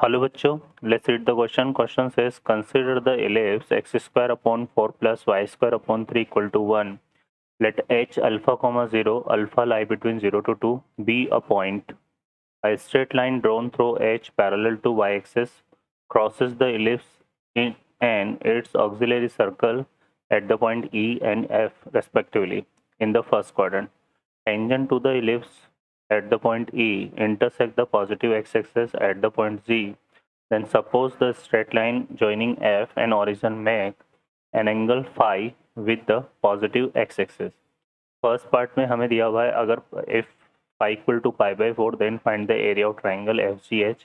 Hello बच्चों, let's read the question. Question says consider the ellipse x square upon 4 plus y square upon 3 equal to 1. Let h alpha comma 0 alpha lie between 0 to 2 be a point. A straight line drawn through h parallel to y axis crosses the ellipse in and its auxiliary circle at the point E and F respectively in the first quadrant. Tangent to the ellipse at the point E intersect the positive x-axis at the point Z. Then suppose the straight line joining F and origin make an angle phi with the positive x-axis. First part में हमें दिया हुआ है अगर if phi equal to pi by 4 then find the area of triangle FGH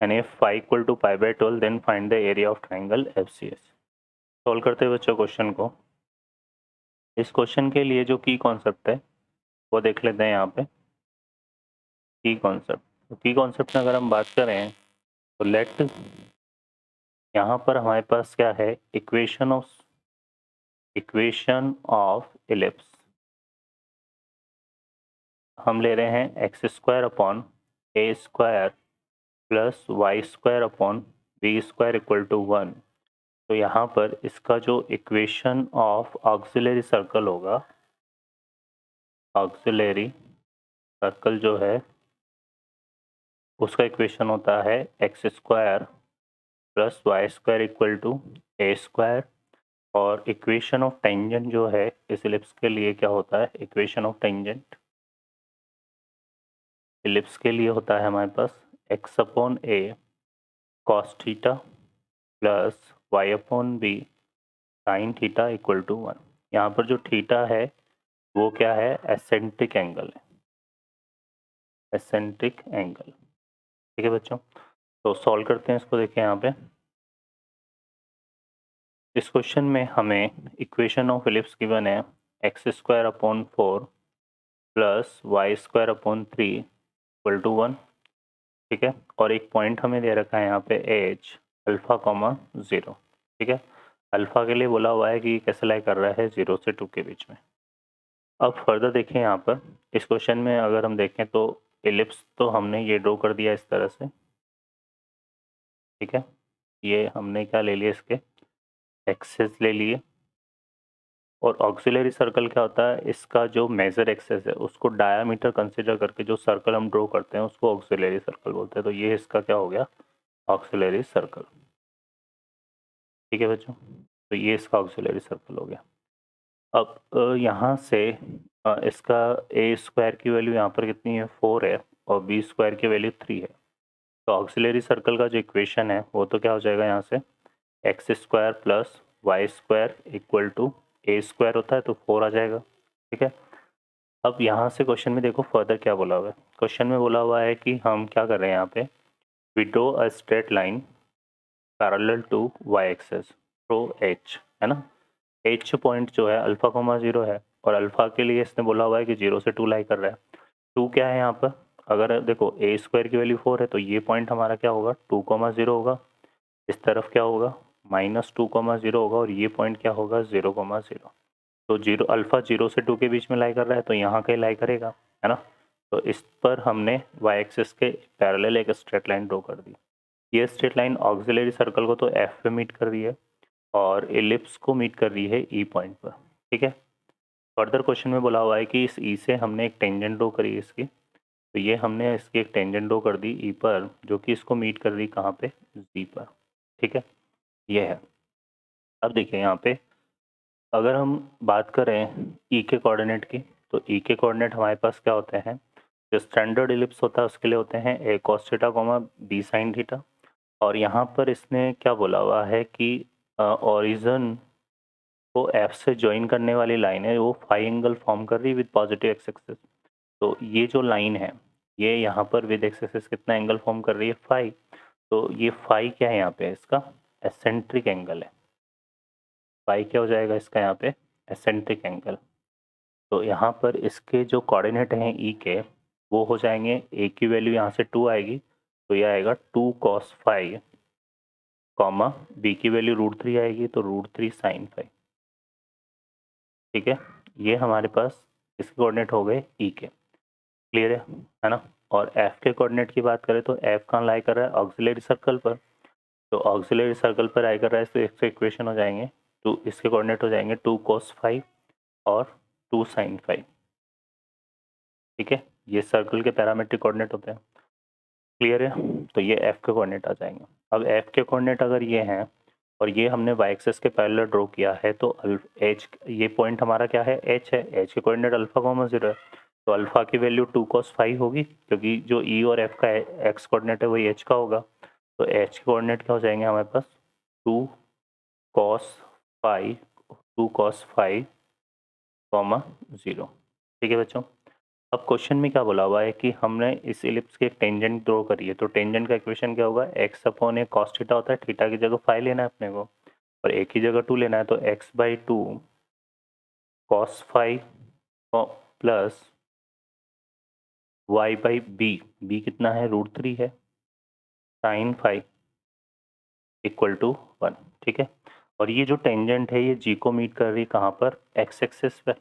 and if phi equal to pi by 12 then find the area of triangle FCH. Solve करते हैं बच्चों question को. इस क्वेश्चन के लिए जो की कॉन्सेप्ट है वो देख लेते हैं यहाँ पे. की कॉन्सेप्ट में अगर हम बात करें तो लेट यहाँ पर हमारे पास क्या है इक्वेशन ऑफ इलिप्स हम ले रहे हैं x square upon a square plus y square upon b square equal to 1. तो यहाँ पर इसका जो इक्वेशन ऑफ ऑक्सिलरी सर्कल होगा, ऑक्सिलरी सर्कल जो है उसका इक्वेशन होता है x square plus y square equal to a square. और इक्वेशन ऑफ टेंजेंट जो है इस इलिप्स के लिए क्या होता है, इक्वेशन ऑफ टेंजेंट इलिप्स के लिए होता है हमारे पास x upon A cos theta plus y upon B sine theta equal to 1. यहाँ पर जो थीटा है वो क्या है, एसेंट्रिक एंगल है, एसेंट्रिक एंगल. ठीक है बच्चों, तो सॉल्व करते हैं इसको. देखिए यहाँ पे इस क्वेश्चन में हमें इक्वेशन ऑफ इलिप्स गिवन है x square upon 4 plus y square upon 3 equal to 1. ठीक है, और एक पॉइंट हमें दे रखा है यहाँ पे एच अल्फा कॉमा 0. ठीक है, अल्फा के लिए बोला हुआ है कि कैसे लाई कर रहा है 0 से 2 के बीच में. अब फर्दर देखें यहाँ पर इस क्वेश्चन में अगर हम देखें तो इलिप्स तो हमने ये ड्रॉ कर दिया इस तरह से. ठीक है, ये हमने क्या ले लिया, इसके एक्सेस ले लिए. और ऑक्सिलरी सर्कल क्या होता है, इसका जो मेजर एक्सेस है उसको डायामीटर कंसीडर करके जो सर्कल हम ड्रॉ करते हैं उसको ऑक्सिलरी सर्कल बोलते हैं. तो ये इसका क्या हो गया, ऑक्सिलरी सर्कल. ठीक है बच्चों, तो ये इसका ऑक्सिलरी सर्कल हो गया. अब यहाँ से इसका ए स्क्वायर की वैल्यू यहाँ पर कितनी है, 4 है, और बी स्क्वायर की वैल्यू 3 है. तो ऑक्सिलरी सर्कल का जो इक्वेशन है वो तो क्या हो जाएगा, यहाँ से x square plus y square equal to a square होता है तो 4 आ जाएगा. ठीक है, अब यहाँ से क्वेश्चन में देखो फर्दर क्या बोला हुआ है. क्वेश्चन में बोला हुआ है कि हम क्या कर रहे हैं यहाँ पे, we draw a straight line parallel to y axis through h, है ना. एच पॉइंट जो है अल्फा कोमा 0 है और अल्फा के लिए इसने बोला हुआ है कि 0 से 2 लाई कर रहा है. 2 क्या है यहाँ पर, अगर देखो ए स्क्वायर की वैल्यू 4 है तो ये पॉइंट हमारा क्या होगा 2,0 होगा. इस तरफ क्या होगा -2,0 होगा और ये पॉइंट क्या होगा 0,0. तो 0 अल्फा 0 से 2 के बीच में लाई कर रहा है तो यहाँ कहीं लाई करेगा, है ना. तो इस पर हमने वाई एक्सिस के पैरेलल एक स्ट्रेट लाइन ड्रॉ कर दी. ये स्ट्रेट लाइन ऑक्सिलरी सर्कल को तो एफ पे मीट कर रही है और इलिप्स को मीट कर रही है ई पॉइंट पर. ठीक है, फर्दर क्वेश्चन में बोला हुआ है कि इस ई से हमने एक टेंजेंट ड्रॉ करी इसकी. तो ये हमने इसकी एक टेंजेंट ड्रॉ कर दी ई पर जो कि इसको मीट कर रही कहाँ पे, जी पर. ठीक है, ये है. अब देखिए यहाँ पे अगर हम बात करें ई के कोऑर्डिनेट की तो ई के कोऑर्डिनेट हमारे पास क्या होते हैं, जो स्टैंडर्ड इलिप्स होता है उसके लिए होते हैं A cos theta comma B sine theta. और यहाँ पर इसने क्या बोला हुआ है कि ओरिजिन को एफ से ज्वाइन करने वाली लाइन है वो फाई एंगल फॉर्म कर रही है विद पॉजिटिव एक्स एक्सिस. तो ये जो लाइन है ये यहाँ पर विद एक्स एक्सिस कितना एंगल फॉर्म कर रही है, फाई. तो ये फाई क्या है यहाँ पे, इसका एसेंट्रिक एंगल है. फाई क्या हो जाएगा इसका यहाँ पे, एसेंट्रिक एंगल. तो यहाँ पर इसके जो कोऑर्डिनेट हैं ई के वो हो जाएंगे, ए की वैल्यू यहाँ से 2 आएगी तो ये आएगा 2 cos फाई कॉमा बी की वैल्यू √3 आएगी तो √3 sin फाई. ठीक है, ये हमारे पास इसके कोऑर्डिनेट हो गए ई के. क्लियर है ना. और एफ के कोऑर्डिनेट की बात करें तो एफ कहाँ लाई कर रहा है, ऑक्सिलरी सर्कल पर। तो ऑक्सिलरी सर्कल पर लाई कर रहा है तो इसके इक्वेशन हो जाएंगे इसके कोऑर्डिनेट हो जाएंगे 2 cos फाइव और 2 sin फाइव। ठीक है, ये सर्कल के पैरामेट्रिक कोऑर्डिनेट होते हैं। क्लियर है, तो ये एफ के कोऑर्डिनेट आ जाएंगे। अब एफ के कोऑर्डिनेट अगर ये हैं और ये हमने वाई एक्सिस के पैरेलल ड्रॉ किया है तो एच, ये पॉइंट हमारा क्या है, एच है। एच के कोऑर्डिनेट अल्फा कॉमा 0 है, तो अल्फा की वैल्यू 2 cos फाइव होगी, क्योंकि जो ई और एफ का एक्स कोऑर्डिनेट है वही एच का होगा। तो एच के कोऑर्डिनेट क्या हो जाएंगे हमारे पास, 2 cos five 2 cos five comma 0। ठीक है बच्चों, अब क्वेश्चन में क्या बोला हुआ है कि हमने इस इलिप्स की एक टेंजेंट ड्रॉ करी है, तो टेंजेंट का इक्वेशन क्या होगा, x upon A cos theta होता है, थीटा की जगह फाइव लेना है अपने को और ए की जगह 2 लेना है, तो x by 2 cos five plus y by b कितना है, √3 है, साइन फाइव इक्वल टू 1। ठीक है, और ये जो टेंजेंट है ये जी को मीट कर रही है कहाँ पर, एक्स एक्सिस पे।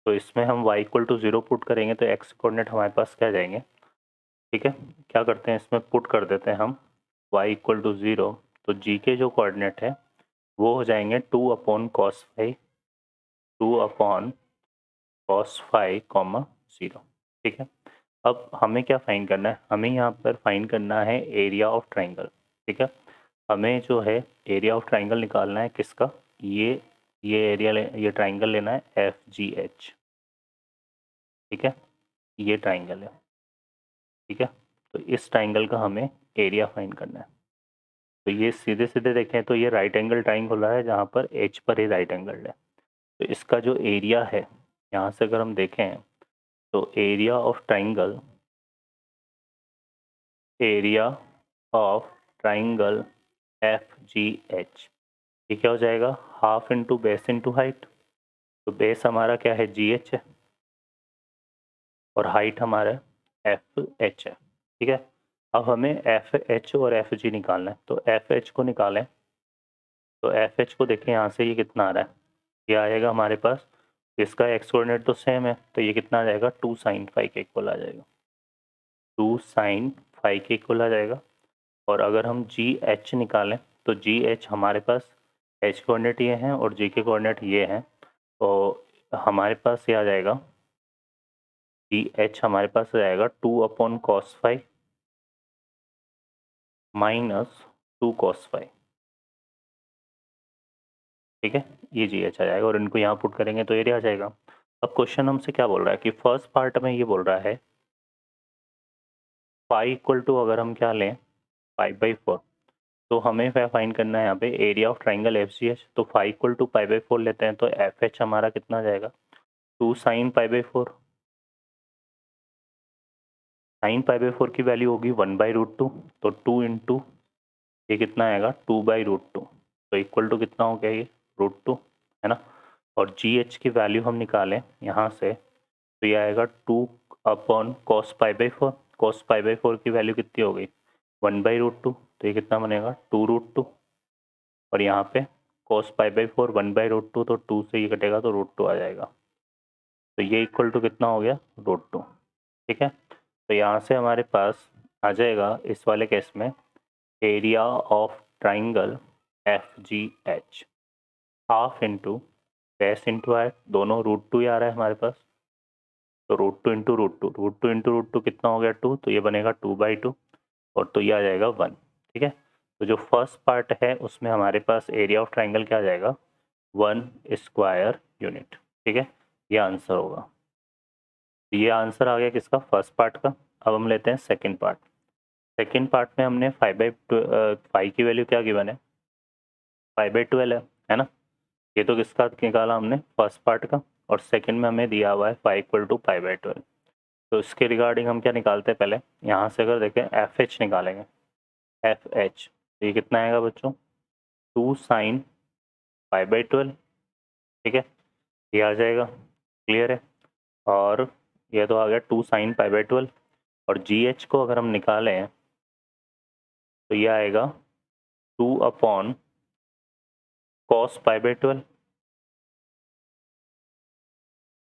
तो इसमें हम y इक्वल टू 0 पुट करेंगे तो x कोऑर्डिनेट हमारे पास क्या जाएंगे। ठीक है, क्या करते हैं इसमें पुट कर देते हैं हम y इक्वल टू 0, तो g के जो कोऑर्डिनेट है वो हो जाएंगे 2 upon cos five 2 upon cos five comma 0। ठीक है, अब हमें क्या फाइंड करना है, हमें यहाँ पर फाइंड करना है एरिया ऑफ ट्राइंगल। ठीक है, हमें जो है एरिया ऑफ ट्राइंगल निकालना है किसका, ये एरिया ये ट्राइंगल लेना है एफ जी एच। ठीक है, ये ट्राइंगल है। ठीक है, तो इस ट्राइंगल का हमें एरिया फाइंड करना है। तो ये सीधे सीधे देखें तो ये राइट एंगल ट्राइंगल है जहाँ पर एच पर ही राइट एंगल है। तो इसका जो एरिया है यहाँ से अगर हम देखें तो area of triangle F G H, ये क्या हो जाएगा, half into base into height. तो बेस हमारा क्या है, जी एच है, और हाइट हमारा एफ एच है। ठीक है, अब हमें एफ एच और एफ जी निकालना है, तो एफ एच को निकालें। तो एफ एच को देखें यहाँ से ये कितना आ रहा है, ये आएगा हमारे पास, इसका एक्स कोऑर्डिनेट तो सेम है, तो ये कितना आ जाएगा, 2 sin फाइव के इक्वल आ जाएगा, 2 sin फाइव के इक्वल आ जाएगा। और अगर हम जी एच निकालें तो जी एच हमारे पास एच कोऑर्डिनेट ये हैं और जी के कोऑर्डिनेट ये हैं, तो हमारे पास ये आ जाएगा, जी एच हमारे पास आ जाएगा 2 upon cos five minus 2 cos five. ठीक है, ये जी एच आ जाएगा और इनको यहाँ पुट करेंगे तो एरिया आ जाएगा। अब क्वेश्चन हमसे क्या बोल रहा है कि फर्स्ट पार्ट में ये बोल रहा है पाई इक्वल टू, अगर हम क्या लें 5/4, तो हमें क्या फाइंड करना है यहाँ पे, area of triangle F C H. तो 5 इक्वल टू π/4 लेते हैं तो एफ एच हमारा कितना जाएगा, 2 sin π/4। sin π/4 की वैल्यू होगी 1/√2, तो 2 इंटू ये कितना आएगा, 2/√2, तो इक्वल टू कितना हो गया ये, √2 है ना। और जी एच की वैल्यू हम निकालें यहाँ से तो ये आएगा 2 अपॉन कॉस π/4। कॉस π/4 की वैल्यू कितनी हो गई, 1/√2, तो ये कितना बनेगा, 2√2। और यहाँ पे कॉस π/4 1/√2, तो 2 से ये कटेगा तो √2 आ जाएगा, तो ये इक्वल टू कितना हो गया, √2। ठीक है, तो यहाँ से हमारे पास आ जाएगा इस वाले केस में area of triangle F G H, half into base into height, दोनों √2 ही आ रहा है हमारे पास, तो √2 इंटू √2, √2 इंटू √2 कितना हो गया, 2, तो ये बनेगा 2/2 और तो ये आ जाएगा 1। ठीक है, तो जो फर्स्ट पार्ट है उसमें हमारे पास एरिया ऑफ ट्राइंगल क्या आ जाएगा, 1 स्क्वायर यूनिट। ठीक है, ये आंसर होगा। ये आंसर आ गया किसका, फर्स्ट पार्ट का। अब हम लेते हैं सेकंड पार्ट। सेकंड पार्ट में हमने 5/5 की वैल्यू क्या गिवन है, 5/12 है ना। ये तो किसका निकाला हमने, फर्स्ट पार्ट का, और सेकंड में हमें दिया हुआ है 5 इक्वल टू 5/12। तो इसके रिगार्डिंग हम क्या निकालते हैं, पहले यहाँ से अगर देखें एफ एच निकालेंगे, एफ एच, तो ये कितना आएगा बच्चों, 2 sin 5/12। ठीक है, ये आ जाएगा, क्लियर है। और ये तो आ गया 2 sin π/12, और जी एच को अगर हम निकालें तो ये आएगा 2 upon cos π/12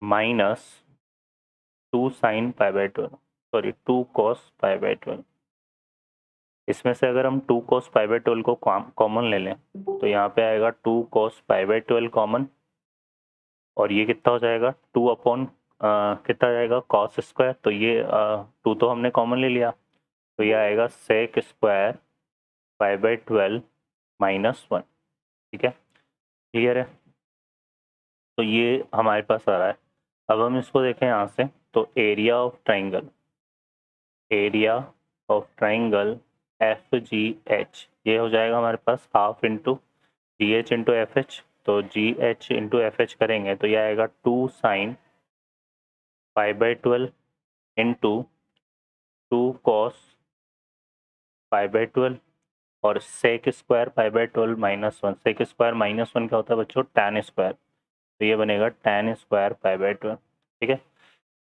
minus 2 sin π/12। Sorry 2 cos pi by 12। इसमें से अगर हम 2 cos पाई बाई 12 को कॉमन ले लें तो यहाँ पे आएगा 2 cos पाई बाई 12 कॉमन, और ये कितना हो जाएगा 2 अपॉन कितना जाएगा cos स्क्वायर, तो ये 2 तो हमने कॉमन ले लिया, तो ये आएगा sec square pi by 12 minus 1। ठीक है, क्लियर है। तो ये हमारे पास आ रहा है। अब हम इसको देखें यहाँ से, तो area of triangle, area of triangle F G H, ये हो जाएगा हमारे पास half into G H into F H. तो G H into F H करेंगे तो ये आएगा 2 sine pi by 12 into 2 cos pi by 12 और sec square pi by 12 minus 1। Sec square minus 1 क्या होता है बच्चों, टैन स्क्वायर, तो ये बनेगा टैन स्क्वायर पाई बाई 12। ठीक है,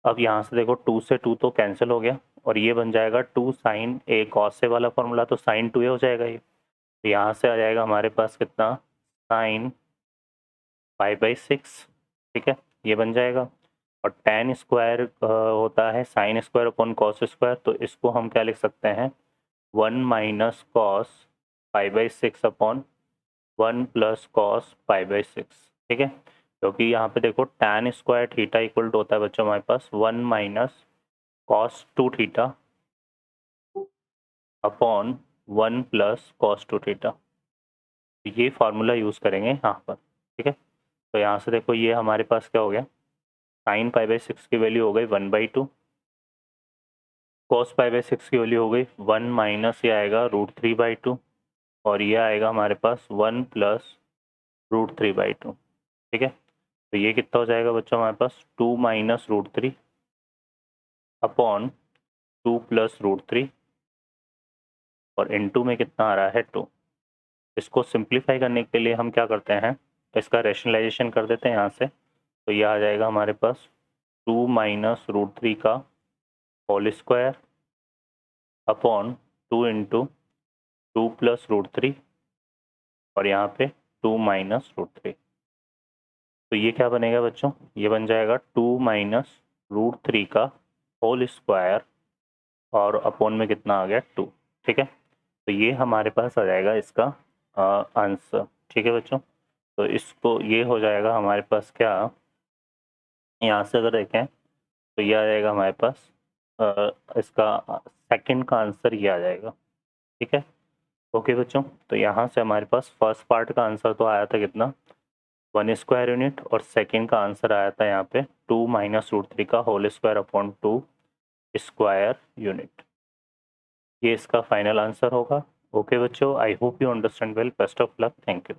अब यहाँ से देखो 2 से 2 तो कैंसिल हो गया, और ये बन जाएगा 2 साइन ए कॉस से वाला फॉर्मूला, तो साइन 2 ए हो जाएगा ये। तो यहाँ से आ जाएगा हमारे पास कितना, साइन पाई बाई 6। ठीक है, ये बन जाएगा। और टैन स्क्वायर होता है sine square upon cos square, तो इसको हम क्या लिख सकते हैं, 1 minus cos pi by 6 upon 1 plus cos pi by 6। ठीक है, क्योंकि यहाँ पे देखो tan square theta equal to होता है बच्चों हमारे पास 1 minus cos 2 theta upon 1 plus cos 2 theta. ये फार्मूला यूज़ करेंगे यहाँ पर। ठीक है, तो यहाँ से देखो ये हमारे पास क्या हो गया, साइन पाई बाई 6 की वैल्यू हो गई 1/2, कॉस पाई बाई 6 की वैल्यू हो गई 1 माइनस ये आएगा √3/2, और ये आएगा हमारे पास 1 प्लस √3/2। ठीक है, तो ये कितना हो जाएगा बच्चों हमारे पास 2 माइनस √3 अपॉन 2 प्लस √3, और इनटू में कितना आ रहा है 2। इसको सिंप्लीफाई करने के लिए हम क्या करते हैं, इसका रैशनलाइजेशन कर देते हैं यहाँ से, तो ये आ जाएगा हमारे पास 2 माइनस √3 का whole square upon 2 into 2 plus √3, और यहाँ पे 2 माइनस √3। तो ये क्या बनेगा बच्चों, ये बन जाएगा 2 माइनस √3 का होल स्क्वायर, और अपॉन में कितना आ गया 2। ठीक है, तो ये हमारे पास आ जाएगा इसका आंसर। ठीक है बच्चों, तो इसको ये हो जाएगा हमारे पास क्या, यहाँ से अगर देखें तो ये आ जाएगा हमारे पास इसका सेकंड का आंसर ये आ जाएगा। ठीक है, ओके बच्चों, तो यहाँ से हमारे पास फर्स्ट पार्ट का आंसर तो आया था कितना, 1 स्क्वायर यूनिट, और सेकंड का आंसर आया था यहाँ पे 2 माइनस √3 का whole square upon 2 square unit. ये इसका फाइनल आंसर होगा। ओके बच्चों, I hope you understand well, best of luck, thank you.